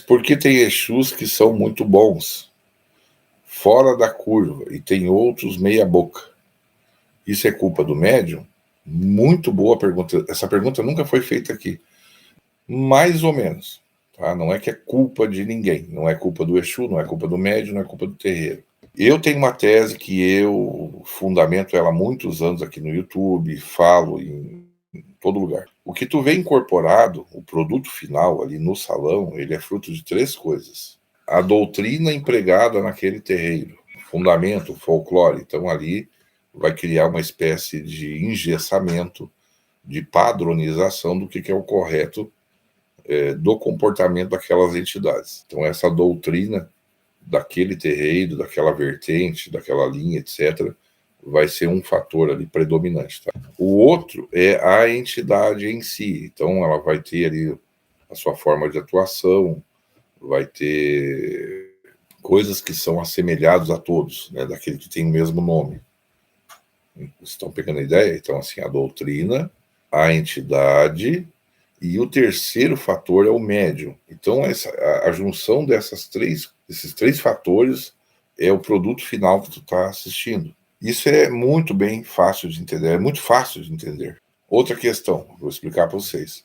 Porque tem Exus que são muito bons, fora da curva, e tem outros meia boca. Isso é culpa do médium? Muito boa pergunta. Essa pergunta nunca foi feita aqui. Mais ou menos. Tá? Não é que é culpa de ninguém. Não é culpa do Exu, não é culpa do médium, não é culpa do terreiro. Eu tenho uma tese que eu fundamento ela há muitos anos aqui no YouTube, falo em todo lugar. O que tu vê incorporado, o produto final ali no salão, ele é fruto de três coisas. A doutrina empregada naquele terreiro, fundamento, folclore. Então ali vai criar uma espécie de engessamento, de padronização do que é o correto do comportamento daquelas entidades. Então essa doutrina daquele terreiro, daquela vertente, daquela linha, etc., vai ser um fator ali predominante. Tá? O outro é a entidade em si. Então, ela vai ter ali a sua forma de atuação, vai ter coisas que são assemelhadas a todos, né, daquele que tem o mesmo nome. Estão pegando a ideia? Então, assim, a doutrina, a entidade e o terceiro fator é o médium. Então, a junção desses três fatores é o produto final que tu está assistindo. Isso é muito bem fácil de entender, é muito fácil de entender. Outra questão, vou explicar para vocês.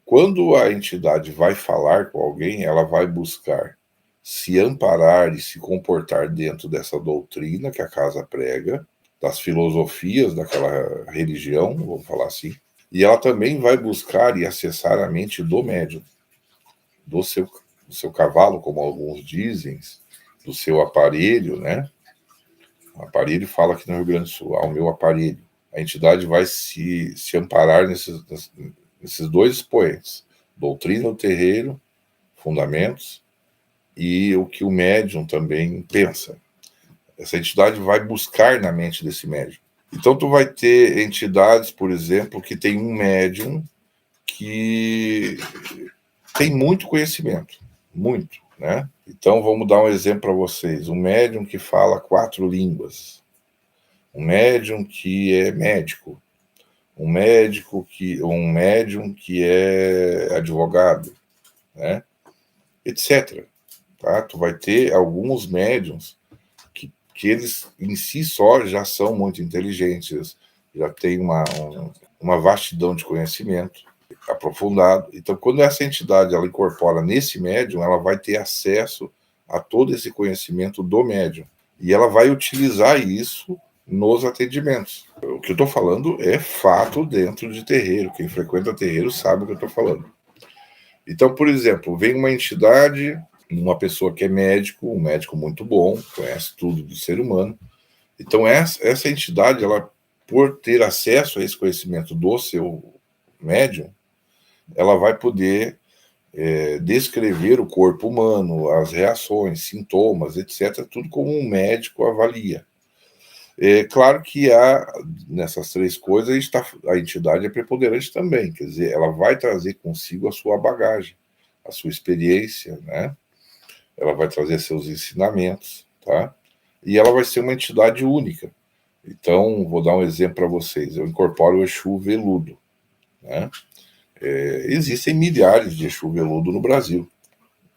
Quando a entidade vai falar com alguém, ela vai buscar se amparar e se comportar dentro dessa doutrina que a casa prega, das filosofias daquela religião, vamos falar assim, e ela também vai buscar e acessar a mente do médium, do seu cavalo, como alguns dizem, do seu aparelho, né? O aparelho fala aqui no Rio Grande do Sul, ao meu aparelho. A entidade vai se amparar nesses dois expoentes, doutrina do terreiro, fundamentos, e o que o médium também pensa. Essa entidade vai buscar na mente desse médium. Então, tu vai ter entidades, por exemplo, que tem um médium que tem muito conhecimento, muito, né? Então, vamos dar um exemplo para vocês. Um médium que fala 4 línguas, um médium que é médico, um médium que é advogado, né? Etc. Tá? Tu vai ter alguns médiums que eles em si só já são muito inteligentes, já têm uma vastidão de conhecimento aprofundado. Então, quando essa entidade ela incorpora nesse médium, ela vai ter acesso a todo esse conhecimento do médium. E ela vai utilizar isso nos atendimentos. O que eu estou falando é fato dentro de terreiro. Quem frequenta terreiro sabe o que eu estou falando. Então, por exemplo, vem uma entidade, uma pessoa que é médico, um médico muito bom, conhece tudo do ser humano. Então, essa entidade, ela, por ter acesso a esse conhecimento do seu médium, ela vai poder descrever o corpo humano, as reações, sintomas, etc., tudo como um médico avalia. É claro que nessas três coisas a entidade é preponderante também, quer dizer, ela vai trazer consigo a sua bagagem, a sua experiência, né? Ela vai trazer seus ensinamentos, tá? E ela vai ser uma entidade única. Então, vou dar um exemplo para vocês. Eu incorporo o Exu veludo, né? Existem milhares de Exu veludo no Brasil,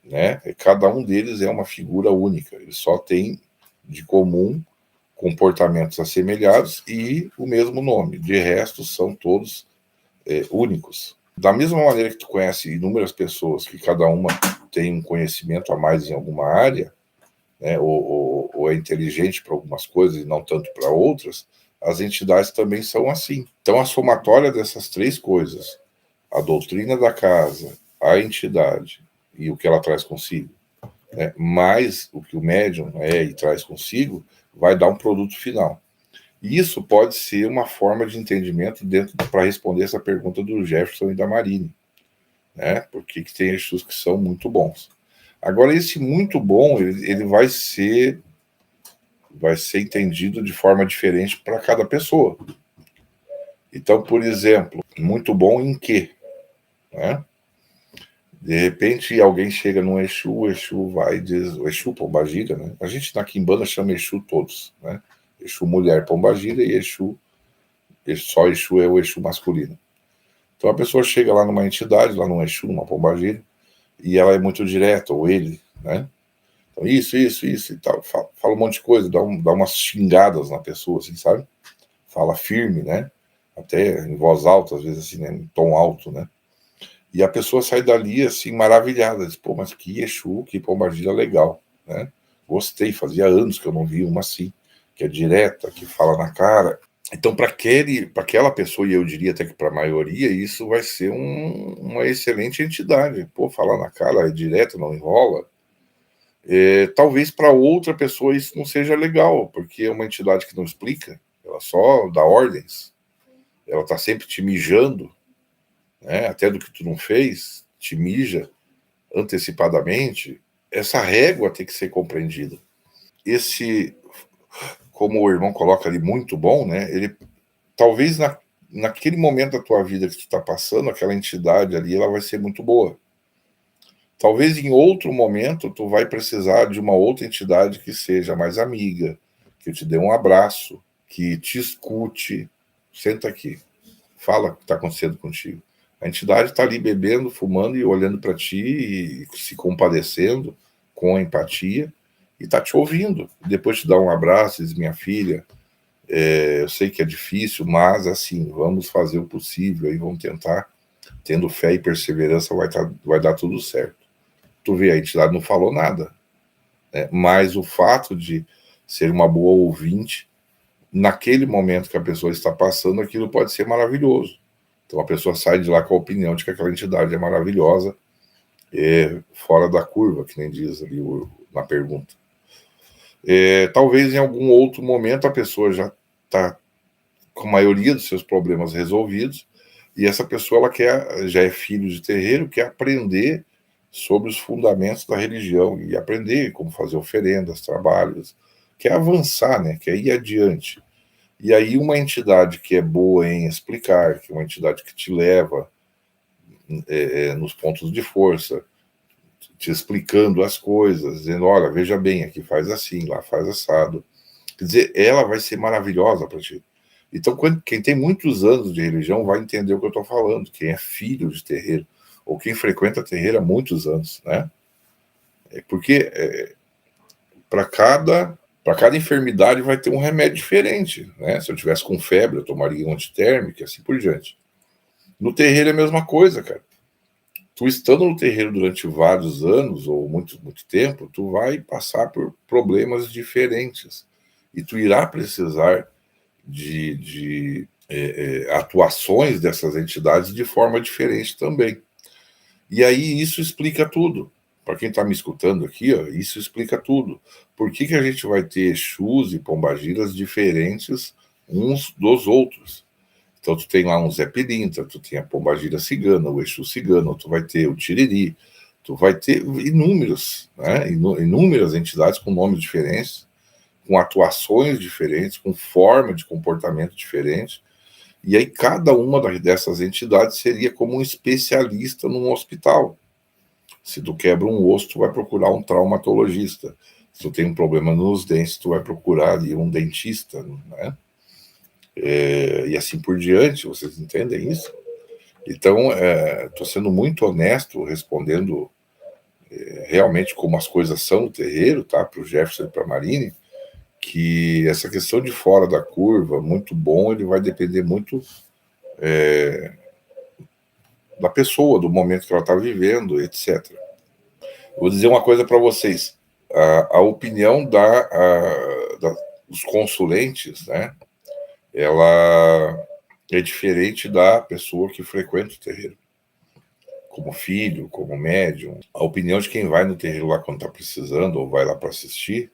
né? Cada um deles é uma figura única. Eles só têm de comum comportamentos assemelhados e o mesmo nome. De resto, são todos únicos. Da mesma maneira que tu conhece inúmeras pessoas que cada uma tem um conhecimento a mais em alguma área, né, ou é inteligente para algumas coisas e não tanto para outras, as entidades também são assim. Então, a somatória dessas três coisas, a doutrina da casa, a entidade e o que ela traz consigo, né, mais o que o médium é e traz consigo, vai dar um produto final. E isso pode ser uma forma de entendimento para responder essa pergunta do Jefferson e da Marine, né? Porque tem Exus que são muito bons. Agora, esse muito bom, ele vai ser entendido de forma diferente para cada pessoa. Então, por exemplo, muito bom em quê? Né? De repente, alguém chega num Exu, o Exu vai e diz, o Exu Pombagira, né? A gente na Quimbanda chama Exu todos, né? Exu mulher Pombagira e só Exu é o Exu masculino. Então a pessoa chega lá numa entidade, lá num Exu, numa Pombagira, e ela é muito direta, ou ele, né? Então, isso e tal. Fala um monte de coisa, dá umas xingadas na pessoa, assim, sabe? Fala firme, né? Até em voz alta, às vezes, assim, né? Em tom alto, né? E a pessoa sai dali, assim, maravilhada. Diz, pô, mas que Exu, que pombagira legal, né? Gostei, fazia anos que eu não vi uma assim, que é direta, que fala na cara. Então, para aquela pessoa, e eu diria até que para a maioria, isso vai ser uma excelente entidade. Pô, falar na cara, é direto, não enrola. Talvez para outra pessoa isso não seja legal, porque é uma entidade que não explica, ela só dá ordens, ela está sempre te mijando, né? Até do que tu não fez, te mija antecipadamente. Essa régua tem que ser compreendida. Esse, como o irmão coloca ali, muito bom, né? Ele talvez naquele momento da tua vida que tu está passando, aquela entidade ali, ela vai ser muito boa. Talvez em outro momento tu vai precisar de uma outra entidade que seja mais amiga, que te dê um abraço, que te escute. Senta aqui, fala o que está acontecendo contigo. A entidade está ali bebendo, fumando e olhando para ti e se compadecendo com empatia e está te ouvindo. Depois te dá um abraço e diz, minha filha, eu sei que é difícil, mas assim, vamos fazer o possível e vamos tentar. Tendo fé e perseverança vai dar tudo certo. Tu vê, a entidade não falou nada, né? Mas o fato de ser uma boa ouvinte, naquele momento que a pessoa está passando, aquilo pode ser maravilhoso. Então a pessoa sai de lá com a opinião de que aquela entidade é maravilhosa, fora da curva, que nem diz ali na pergunta. Talvez em algum outro momento a pessoa já está com a maioria dos seus problemas resolvidos, e essa pessoa já é filho de terreiro, quer aprender sobre os fundamentos da religião e aprender como fazer oferendas, trabalhos, quer avançar, né? Quer ir adiante. E aí uma entidade que é boa em explicar, que é uma entidade que te leva nos pontos de força, te explicando as coisas, dizendo, olha, veja bem, aqui faz assim, lá faz assado. Quer dizer, ela vai ser maravilhosa para ti. Então, quem tem muitos anos de religião vai entender o que eu estou falando, quem é filho de terreiro, ou quem frequenta terreiro há muitos anos, né? Porque para cada enfermidade vai ter um remédio diferente, né? Se eu tivesse com febre, eu tomaria um antitérmico e assim por diante. No terreiro é a mesma coisa, cara. Tu estando no terreiro durante vários anos, ou muito, muito tempo, tu vai passar por problemas diferentes. E tu irá precisar de atuações dessas entidades de forma diferente também. E aí isso explica tudo. Para quem está me escutando aqui, ó, isso explica tudo. Por que a gente vai ter Exus e Pombagiras diferentes uns dos outros? Então tu tem lá um Zé Pilintra, tu tem a Pombagira cigana, o Exu cigano, tu vai ter o Tiriri, tu vai ter inúmeros, né? Inúmeras entidades com nomes diferentes, com atuações diferentes, com forma de comportamento diferente. E aí cada uma dessas entidades seria como um especialista num hospital. Se tu quebra um osso, tu vai procurar um traumatologista. Se tu tem um problema nos dentes, tu vai procurar ali um dentista, né? E assim por diante, vocês entendem isso? Então, estou sendo muito honesto, respondendo realmente como as coisas são no terreiro, tá? Para o Jefferson e para a Marine, que essa questão de fora da curva, muito bom, ele vai depender muito da pessoa, do momento que ela está vivendo, etc. Vou dizer uma coisa para vocês: a opinião dos consulentes, né? Ela é diferente da pessoa que frequenta o terreiro, como filho, como médium. A opinião de quem vai no terreiro lá quando está precisando ou vai lá para assistir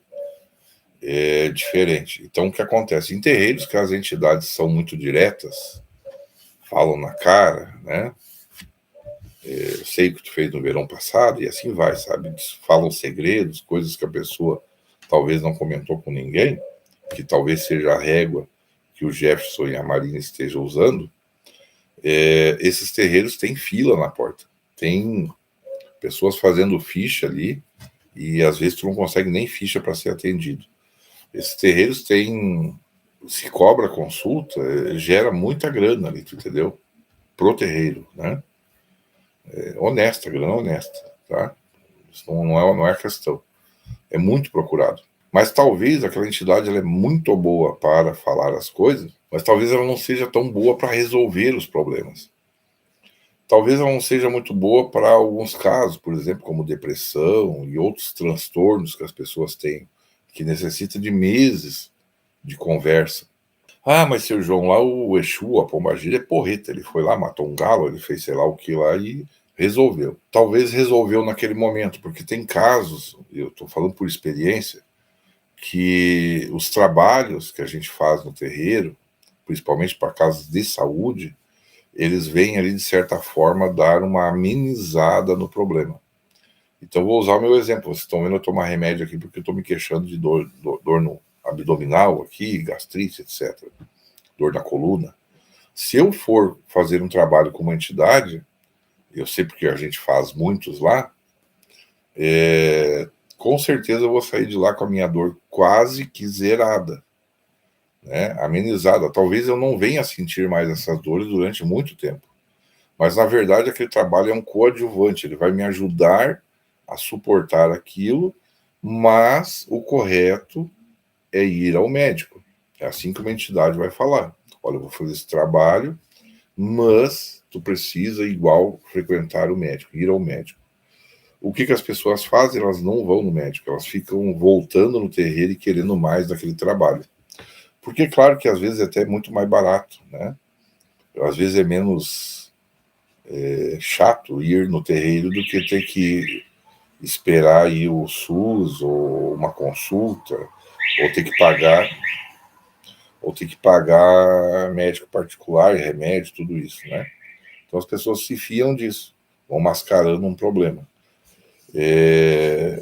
é diferente. Então, o que acontece? Em terreiros que as entidades são muito diretas, falam na cara, né? Eu sei o que tu fez no verão passado, e assim vai, sabe? Falam segredos, coisas que a pessoa talvez não comentou com ninguém, que talvez seja a régua que o Jefferson e a Marina estejam usando. Esses terreiros têm fila na porta. Tem pessoas fazendo ficha ali, e às vezes tu não consegue nem ficha para ser atendido. Esses terreiros têm. Se cobra consulta, gera muita grana ali, tu entendeu? Pro terreiro, né? Honesta, grana honesta. tá? Isso não é a questão. É muito procurado. Mas talvez aquela entidade ela é muito boa para falar as coisas, mas talvez ela não seja tão boa para resolver os problemas. Talvez ela não seja muito boa para alguns casos, por exemplo, como depressão e outros transtornos que as pessoas têm, que necessita de meses de conversa. Ah, mas seu João, lá o Exu, a Pombagira, é porreta. Ele foi lá, matou um galo, ele fez sei lá o que lá e resolveu. Talvez resolveu naquele momento, porque tem casos, eu estou falando por experiência, que os trabalhos que a gente faz no terreiro, principalmente para casos de saúde, eles vêm ali, de certa forma, dar uma amenizada no problema. Então, vou usar o meu exemplo. Vocês estão vendo eu tomar remédio aqui porque eu estou me queixando de dor no abdominal aqui, gastrite, etc. Dor na coluna. Se eu for fazer um trabalho com uma entidade, eu sei porque a gente faz muitos lá, com certeza eu vou sair de lá com a minha dor quase que zerada, né? Amenizada. Talvez eu não venha a sentir mais essas dores durante muito tempo. Mas, na verdade, aquele trabalho é um coadjuvante. Ele vai me ajudar a suportar aquilo, mas o correto é ir ao médico. É assim que uma entidade vai falar. Olha, eu vou fazer esse trabalho, mas tu precisa, igual, frequentar o médico, ir ao médico. O que as pessoas fazem? Elas não vão no médico, elas ficam voltando no terreiro e querendo mais daquele trabalho. Porque, claro que às vezes é até muito mais barato, né? Às vezes é menos chato ir no terreiro do que ter que esperar aí o SUS ou uma consulta, ou ter que pagar médico particular, remédio, tudo isso, né? Então as pessoas se fiam disso, vão mascarando um problema.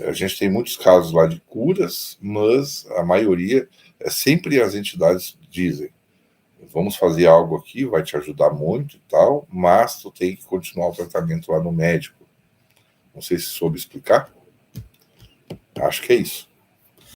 A gente tem muitos casos lá de curas, mas a maioria, sempre as entidades dizem, vamos fazer algo aqui, vai te ajudar muito e tal, mas tu tem que continuar o tratamento lá no médico. Não sei se soube explicar. Acho que é isso.